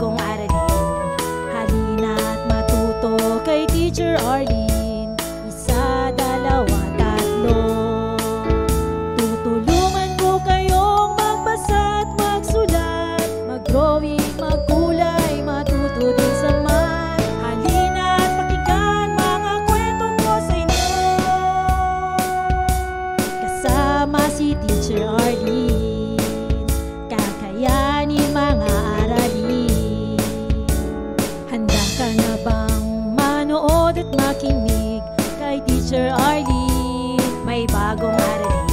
bagong aralin. Halina't matuto kay Teacher Arlene. Isa, dalawa, tatlo. Tutulungan ko kayong magbasa at magsulat, mag-drawing, magkulay, matuto din sa math. Halina't pakinggan mga kwento ko sa inyo. Kasama si Teacher Arlene, kakayanin mga aralin. Handa ka na bang manood at makinig kay Teacher Arlene? May bagong aralin.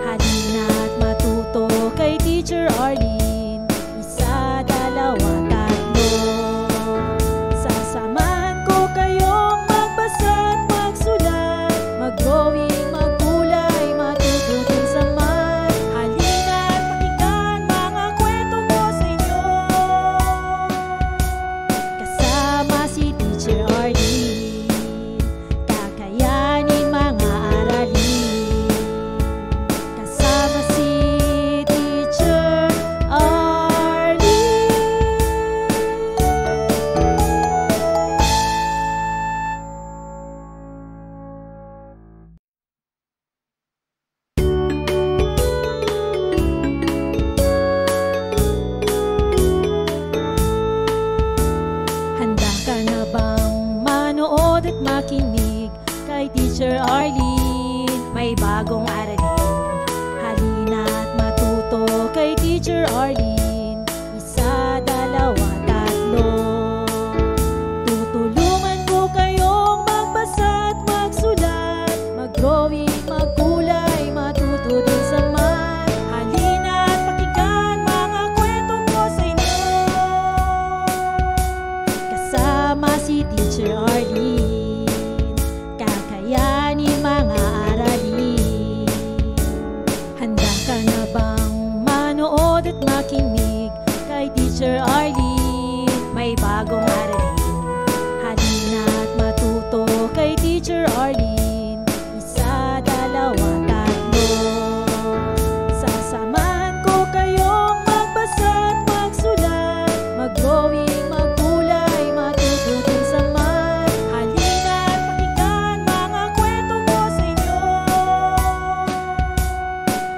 Halina't matuto kay Teacher Arlene. Isa, dalawa, tatlo. Sasamahan ko kayong magbasa at magsulat, mag-drawing, magkulay, matuto din sa math. Halina't pakinggan mga kwento ko sa inyo. Kasama si Teacher Arlene, kakayanin mga aralin. Kasama si Teacher Arlene. Handa ka na bang manood at makinig kay Teacher Arlene? May bagong aralin. Halina't matuto kay Teacher Arlene. Isa, dalawa, tatlo. Tutulungan ko kayong magbasa at magsulat, mag-drawing, magkulay, matuto din sa math. Halina't pakinggan mga kwento ko sa inyo. Kasama si Teacher Arlene, kakayanin mga aralin. Handa ka na bang manood at makinig kay Teacher Arlene? May bagong aralin. Halina't matuto kay Teacher Arlene. Isa, dalawa, tatlo. Sasamahan ko kayong magbasa at magsulat, mag-drawing, magkulay, matuto din sa math. Halina't pakinggan mga kwento ko sa inyo.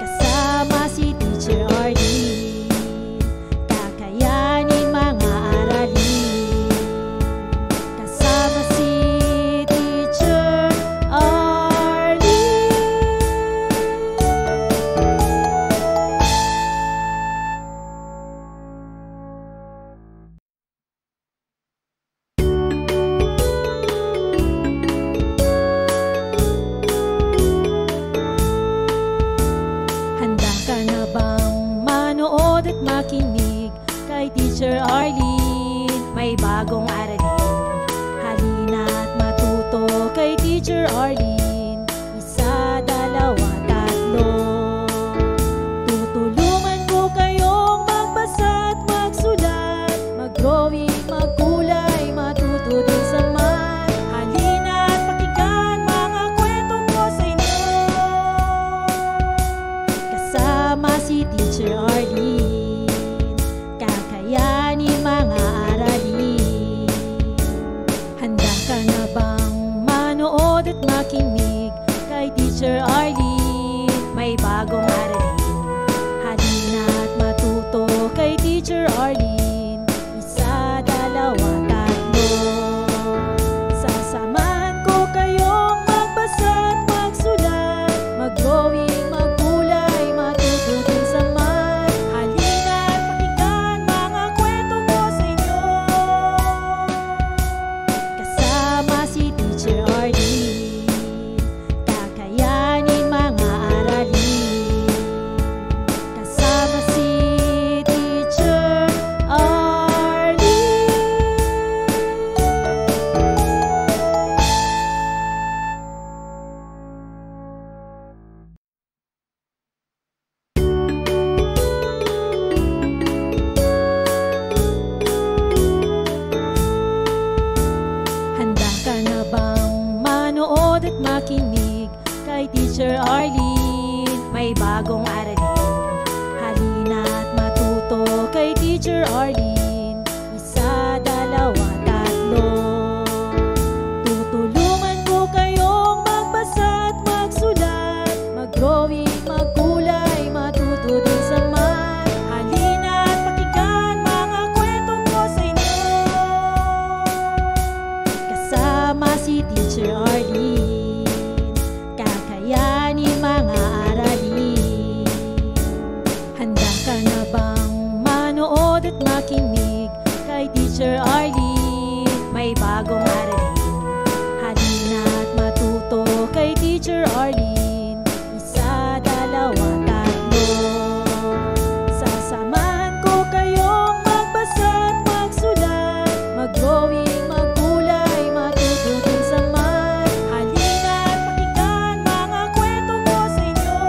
Kasama si Teacher Arlene, kakayanin mga aralin. Kasama si Teacher Arlene. Handa ka na bang manood at makinig kay Teacher Arlene? May bagong aralin. Halina't matuto kay Teacher Arlene. Isa, dalawa, tatlo. Tutulungan ko kayong magbasa at magsulat, mag-drawing, magkulay, matuto din sa math. Halina't pakinggan mga kwento ko sa inyo. Kasama si Teacher Arlene, kakayanin mga aralin. Handa ka na bang manood at makinig kay Teacher Arlene? May bagong aralin. Halina't matuto kay Teacher Arlene. Isa, dalawa, tatlo. Sasamahan ko kayong magbasa at magsulat, mag-drawing, magkulay, matuto din sa math. Halina't pakinggan mga kwento ko sa inyo. Kasama si Teacher Arlene, kakayanin mga aralin. Kasama si Teacher Arlene. Handa ka na bang manood at makinig kay Teacher Arlene? May bagong aralin. Halina't matuto kay Teacher Arlene. manood at makinig kay Teacher Arlene. May bagong aralin, halina at matuto kay Teacher Arlene. Isa, dalawa, tatlo. Sasamahan ko kayong magbasa at magsulat, mag-drawing, magkulay, matuto din sa math. Halina at pakinggan mga kwento ko sa inyo,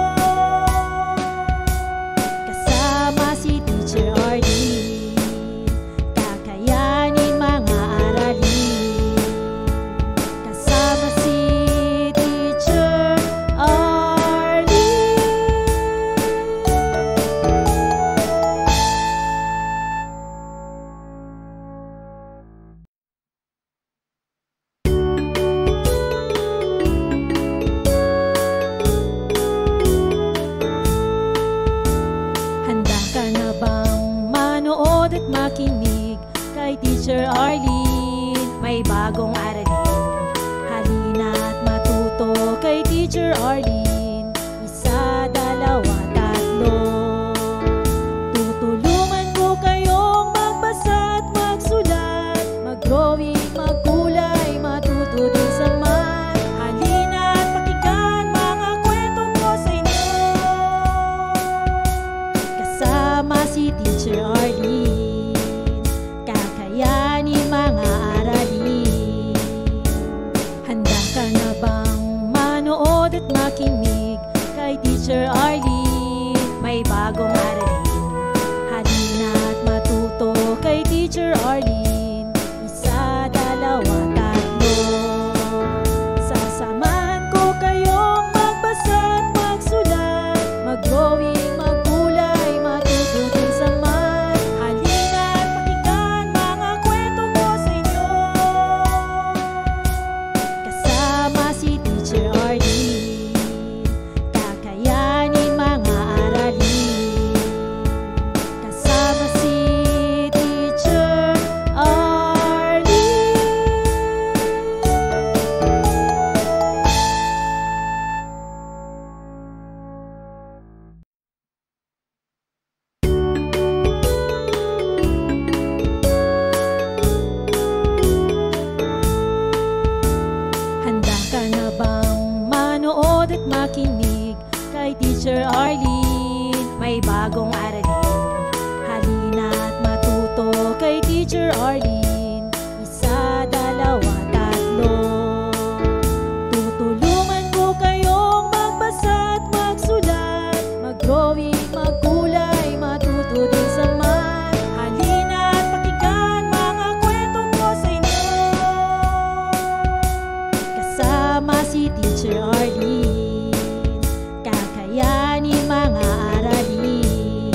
kasama si Teacher Arlene. Kakayanin mga aralin, kasama si Teacher Arlene. Handa ka na bang manood at makinig kay Teacher Arlene? May bagong aralin, halina at matuto kay Teacher Arlene. Isa, dalawa, tatlo. Tutulungan ko kayong magbasa at magsulat, mag-drawing, magkulay, matuto din sa math. Halina at pakinggan mga kwento ko sa inyo, kasama si Teacher Arlene. Kakayanin mga aralin. Handa ka na bang manood at makinig kay Teacher Arlene? May bagong aralin, halina at matuto kay Teacher Arlene. Isa, dalawa, tatlo. Sasamahan ko kayong magbasa at magsulat, mag-drawing, magkulay, matuto din sa math. Halina at pakinggan mga kwento ko sa inyo, kasama si Teacher Arlene. Kakayanin mga aralin, kasama si Teacher Arlene. Handa ka na bang manood at makinig kay Teacher Arlene? May bagong aralin, halina at matuto kay Teacher Arlene. Isa, dalawa, tatlo. Tutulungan ko kayong magbasa at magsulat, mag-drawing, magkulay, matuto din sa math. Halina at pakinggan mga kwento ko sa inyo, kasama si Teacher Arlene. Kakayanin mga aralin.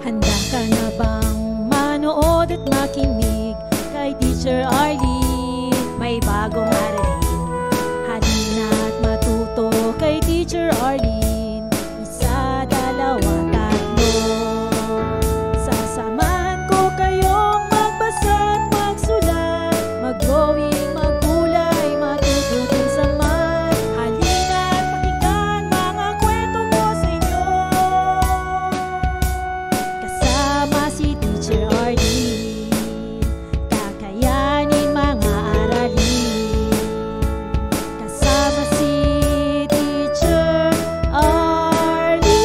Handa ka na bang manood at makinig kay Teacher Arlene? May bagong aralin, halina at matuto kay Teacher Arlene. Isa, dalawa, tatlo. Sasamahan ko kayong magbasa at magsulat, mag-drawing, magkulay, matuto din sa math. Halina at pakinggan mga kwento ko sa inyo, kasama si Teacher Arlene. Kakayanin mga aralin, kasama si Teacher Arlene.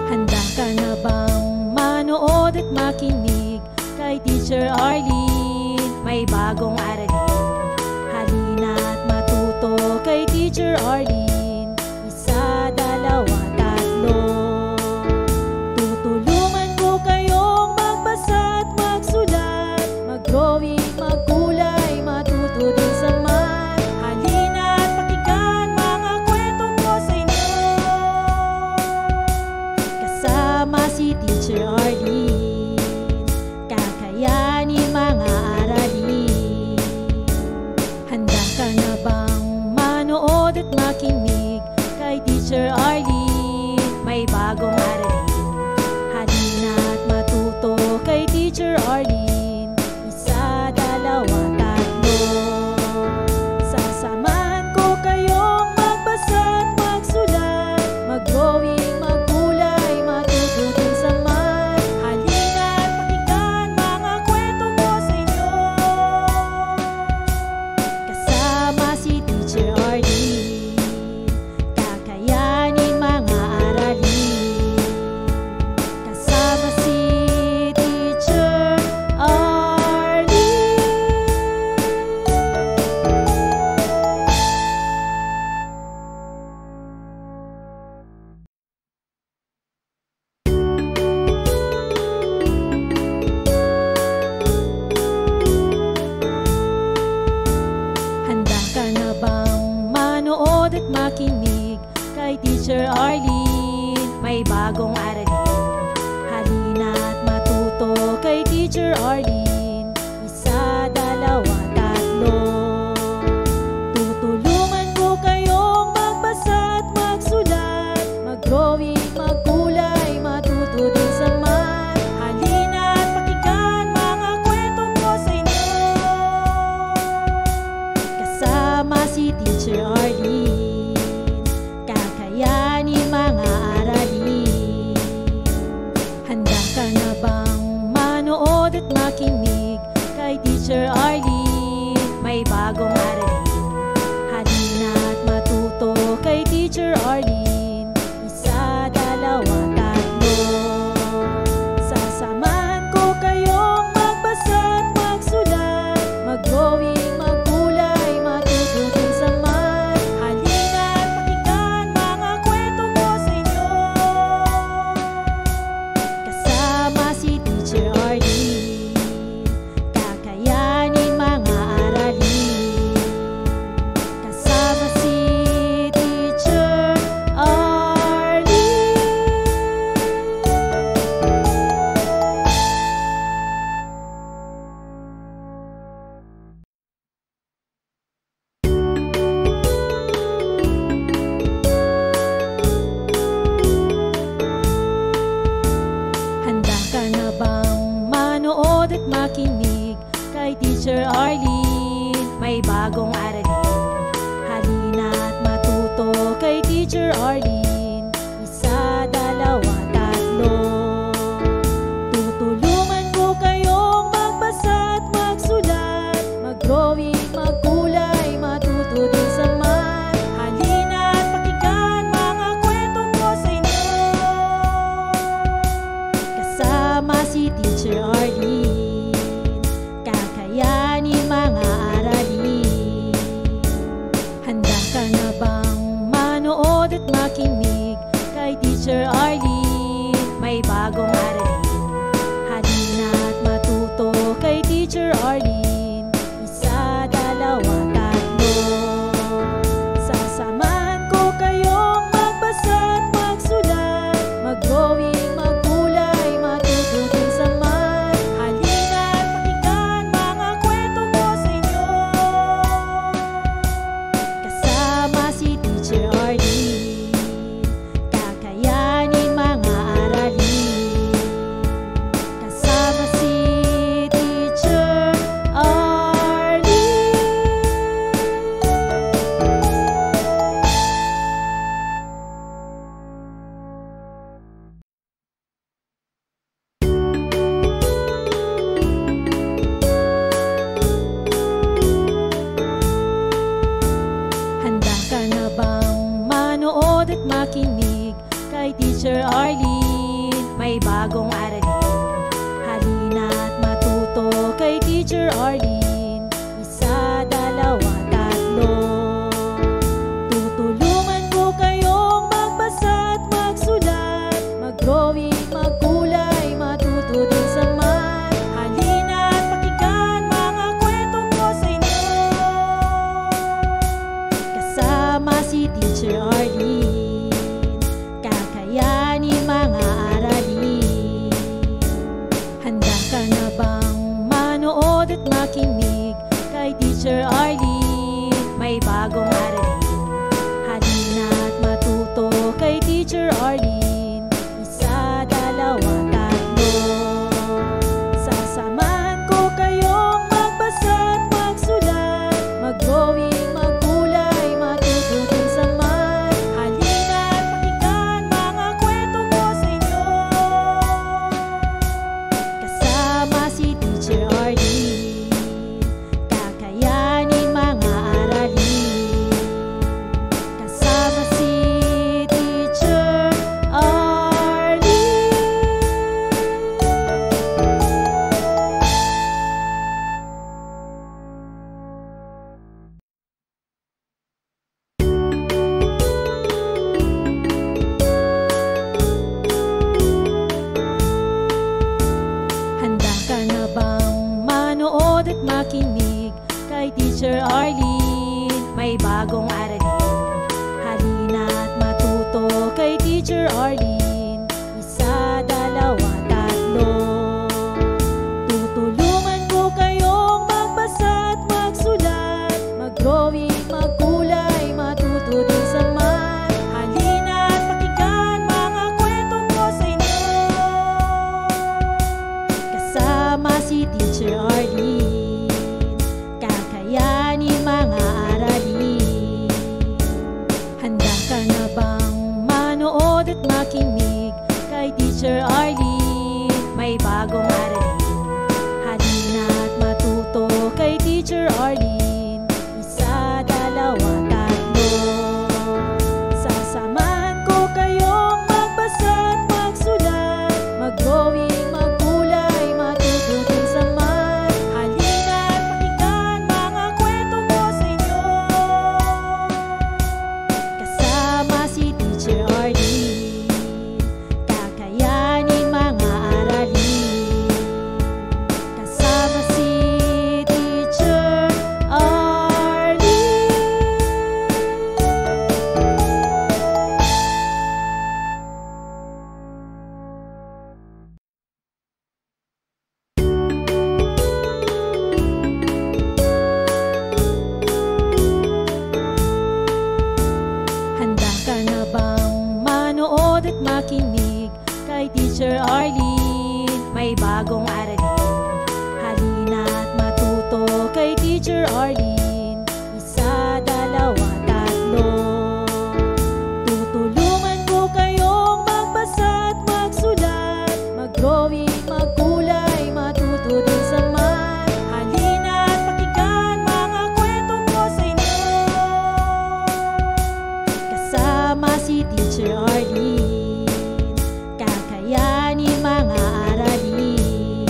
Handa ka na bang manood at makinig kay Teacher Arlene? May bagong aralin, halina at matuto kay Teacher Arlene. Isa, dalawa, tatlo. Tutulungan ko kayong magbasa at magsulat, mag-drawing, magkulay, matuto din sa math. Halina at pakinggan mga kwento ko sa inyo, kasama si Teacher Arlene. Kakayanin mga aralin. Handa ka na bang manood at makinig kay Teacher Arlene? May bagong aralin, Teacher Arlene. Isa, dalawa, tatlo. Sasamahan ko kayong magbasa at magsulat, mag-drawing, maggulay, matuto din sa math. Halina't pakinggan mga kwento ko sa inyo. Kasama si Teacher Arlene, kakayanin mga aralin. Kasama si Teacher Arlene. Handa ka na bang manood at makinig kay Teacher Arlene? May bagong aralin. Halina't matuto kay Teacher Arlene. Isa, dalawa, tatlo. Tutulungan ko kayong magbasa at magsulat, mag-drawing, maggulay, matuto din sa math. Halina't pakinggan mga kwento ko sa inyo. Kasama si Teacher Arlene, kakayanin mga aralin. Handa ka na bang manood at makinig kay Teacher Arlene? May bagong aralin. Halina't matuto kay Teacher Arlene. Isa, dalawa, tatlo. Sasamahan ko kayong magbasa at magsulat, mag-drawing, maggulay, matuto din sa math. Halina't pakinggan mga kwento ko sa inyo. Kasama si Teacher Arlene, kakayanin mga aralin. Kasama si Teacher Arlene. Handa ka na bang manood at makinig kay Teacher Arlene? May bagong aralin. Halina't matuto kay Teacher Arlene. Isa, dalawa, tatlo. Tutulungan ko kayong magbasa at magsulat, mag-drawing, maggulay, matuto din sa math. Halina't pakinggan mga kwento ko sa inyo. Kasama si Teacher Arlene, kakayanin mga aralin. Handa ka na bang manood at makinig kay Teacher Arlene? May bagong aralin. Halina't matuto kay Teacher Arlene. Isa, dalawa, tatlo. Sasamahan ko kayong magbasa at magsulat, mag-drawing, maggulay, matuto din sa math. Halina't pakinggan mga kwento ko sa inyo. Kasama si Teacher Arlene, kakayanin mga aralin. Kasama si Teacher Arlene. Handa ka na bang manood at makinig kay Teacher Arlene? May bagong aralin. Halina't matuto kay Teacher Arlene. Isa, dalawa, tatlo. Tutulungan ko kayong magbasa at magsulat, mag-drawing, maggulay, matuto din sa math. Halina't pakinggan mga kwento ko sa inyo. Kasama si Teacher Arlene, kakayanin mga aralin. Handa ka na bang manood at makinig Teacher Arlene, may bagong aralin. Halina't matuto kay Teacher Arlene. Isa, dalawa, tatlo. Tutulungan ko kayong magbasa at magsulat, mag-drawing, magkulay, matuto din sa math. Halina't pakinggan mga kwento ko sa inyo. Kasama si Teacher Arlene, kakayanin mga aralin. Handa ka na bang manood at makinig kay Teacher Arlene? May bagong aralin. Halina't matuto kay Teacher Arlene. Isa, dalawa, tatlo. Sasamahan ko kayong magbasa at magsulat, mag-drawing, magkulay, matuto din sa math. Halina't pakinggan mga kwento ko sa inyo. Kasama si Teacher Arlene, kakayanin mga aralin. Kasama si Teacher Arlene. Handa ka na bang manood at makinig kay Teacher Arlene? May bagong aralin. Halina't matuto kay Teacher Arlene. Isa, dalawa, tatlo. Tutulungan ko kayong magbasa at magsulat, mag-drawing, magkulay, matuto din sa math. Halina't pakinggan mga kwento ko sa inyo. Kasama si Teacher Arlene, kakayanin mga aralin.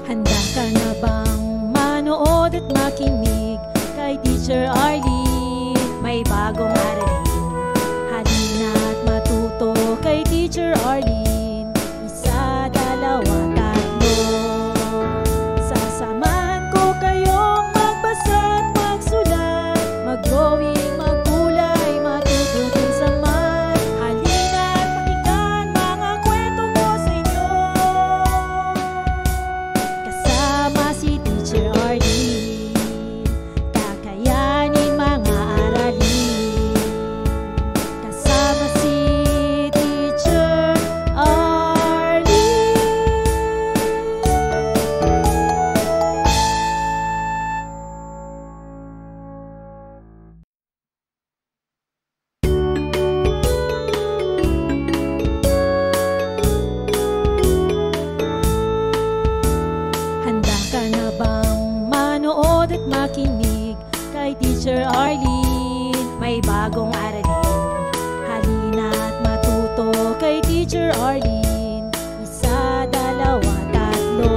Handa ka na bang manood at makinig kay Teacher Arlene? May bagong aralin. Halina't matuto kay Teacher Arlene. Isa, dalawa, tatlo. Sasamahan ko kayong magbasa at magsulat, mag-drawing, magkulay, matuto din sa math. Halina't pakinggan mga kwento ko sa inyo. Kasama si Teacher Arlene, kakayanin mga aralin. Kasama si Teacher Arlene. Handa ka na bang manood at makinig kay Teacher Arlene? May bagong aralin. Halina't matuto kay Teacher Arlene. Isa, dalawa, tatlo.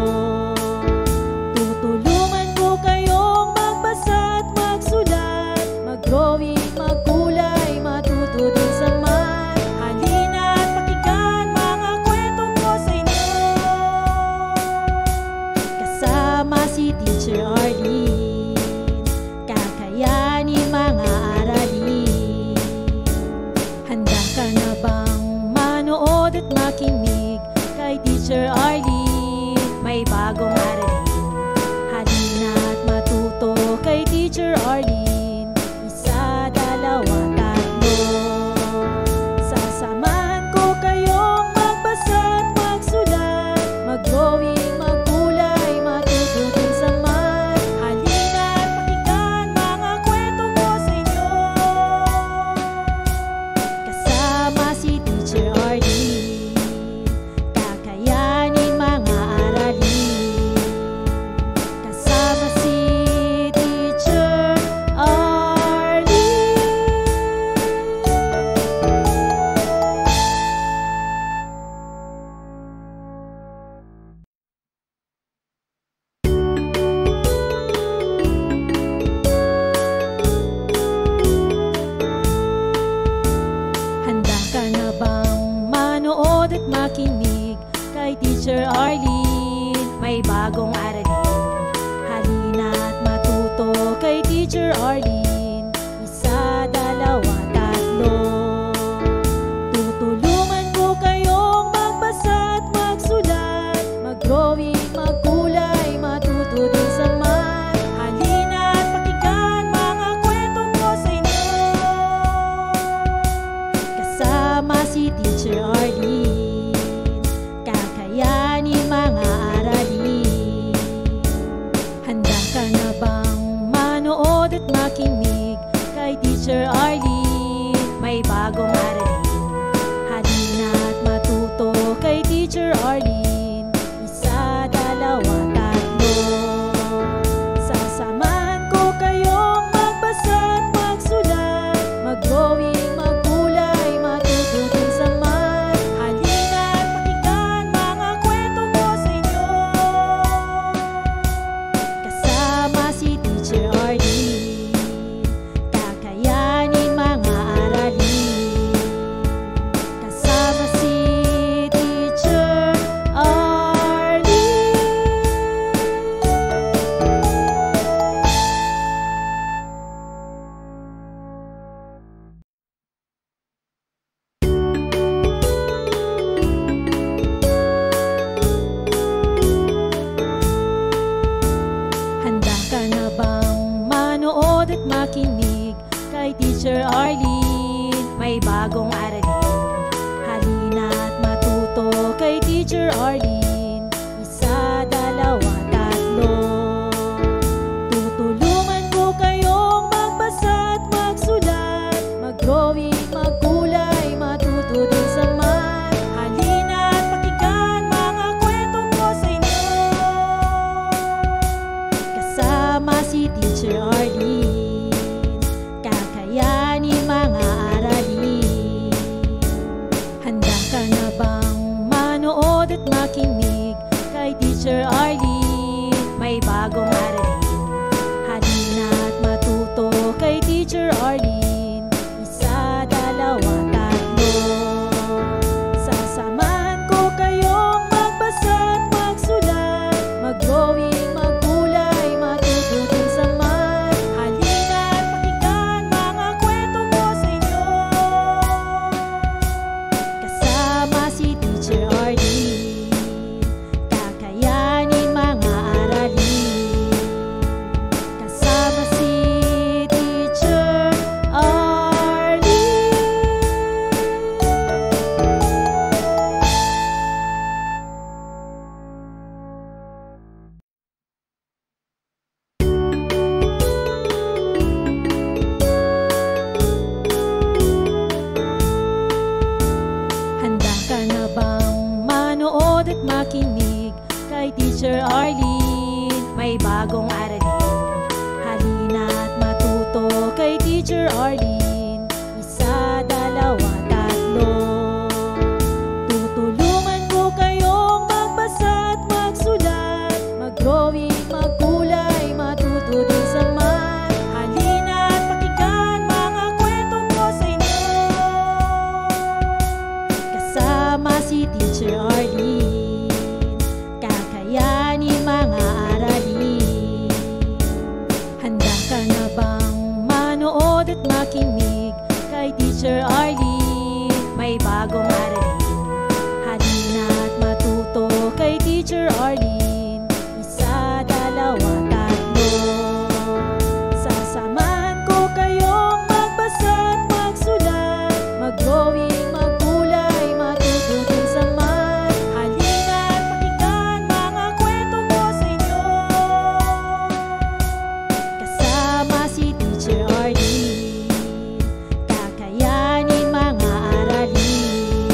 Tutulungan ko kayong magbasa at magsulat, mag-drawing, magkulay, matuto din sa math. Halina't pakinggan mga kwento ko sa inyo. Kasama si Teacher Arlene, kakayanin mga aralin. Handa ka na bang manood at makinig kay Teacher Arlene? May bagong aralin. Halina't matuto kay Teacher Arlene. Isa, dalawa, tatlo. Sasamahan ko kayong magbasa at magsulat, mag-drawing, magkulay, matuto din sa math. Halina't pakinggan mga kwento ko sa inyo. Kasama si Teacher Arlene, kakayanin mga aralin. Kasama si Teacher Arlene. Handa ka na bang manood at makinig kay Teacher Arlene? May bagong aralin. Halina't matuto Arlene. Isa, dalawa, tatlo. Tutulungan ko kayong magbasa at magsulat, mag-drawing, magkulay, matuto din sa math. Halina at pakinggan mga kwento ko sa inyo. Kasama si Teacher Arlene, kakayanin mga aralin. Handa ka na bang manood at makinig kay Teacher Arlene? May bagong aralin. Halina at matuto kay Teacher Arlene. Isa, dalawa, tatlo. Sasamahan ko kayong magbasa at magsulat, mag-drawing, magkulay, matuto din sa math. Halina at pakinggan mga kwento ko sa inyo. Kasama si Teacher Arlene, kakayanin mga aralin. Kasama si Teacher Arlene. Handa ka na bang manood at makinig kay Teacher Arlene? May bagong aralin. Halina at matuto kay Teacher Arlene. Isa, dalawa, tatlo. Tutulungan ko kayong magbasa at magsulat, mag-drawing, magkulay, matuto din sa math. Halina at pakinggan mga kwento ko sa inyo. Kasama si Teacher Arlene, kakayanin mga aralin. Handa ka na bang manood at makinig kay Teacher Arlene? May bagong aralin. Halina at matuto kay Teacher Arlene. Isa, dalawa, tatlo. Sasamahan ko kayong magbasa at magsulat, mag-drawing, magkulay, matuto din sa math. Halina at pakinggan mga kwento ko sa inyo. Kasama si Teacher Arlene, kakayanin mga aralin. Kasama si Teacher Arlene. Handa ka na bang manood at makinig kay Teacher Arlene? May bagong aralin. Halina at matuto kay Teacher Arlene. Isa, dalawa, tatlo. Tutulungan ko kayong magbasa at magsulat, mag-drawing, magkulay, matuto din sa math. Halina at pakinggan mga kwento ko sa inyo. Kasama si Teacher Arlene, kakayanin mga aralin. Handa ka na bang manood at makinig kay Teacher Arlene? May bagong aralin. Halina at matuto kay Teacher Arlene. Isa, dalawa, tatlo. Sasamahan ko kayong magbasa at magsulat, mag-drawing, magkulay, matuto din sa math. Halina at pakinggan mga kwento ko sa inyo. Kasama si Teacher Arlene, kakayanin mga aralin.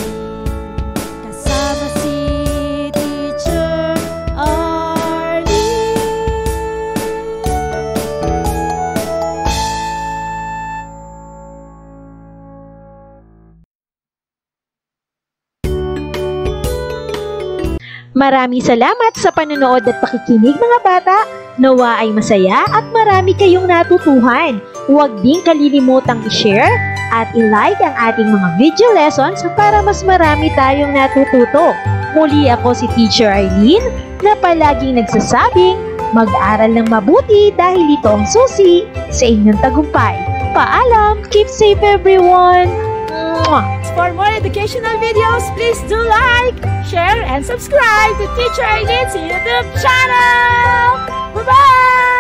Kasama si Teacher Arlene. Maraming salamat sa panonood at pakikinig mga bata. Nawa ay masaya at marami kayong natutuhan. Huwag din kalilimutang i-share at i-like ang ating mga video lessons para mas marami tayong natututo. Muli ako si Teacher Arlene na palaging nagsasabing, Mag-aral ng mabuti dahil ito ang susi sa inyong tagumpay. Paalam! Keep safe everyone! Mwah! For more educational videos, please do like, share, and subscribe to Teacher Arlene's YouTube channel! Bye-bye!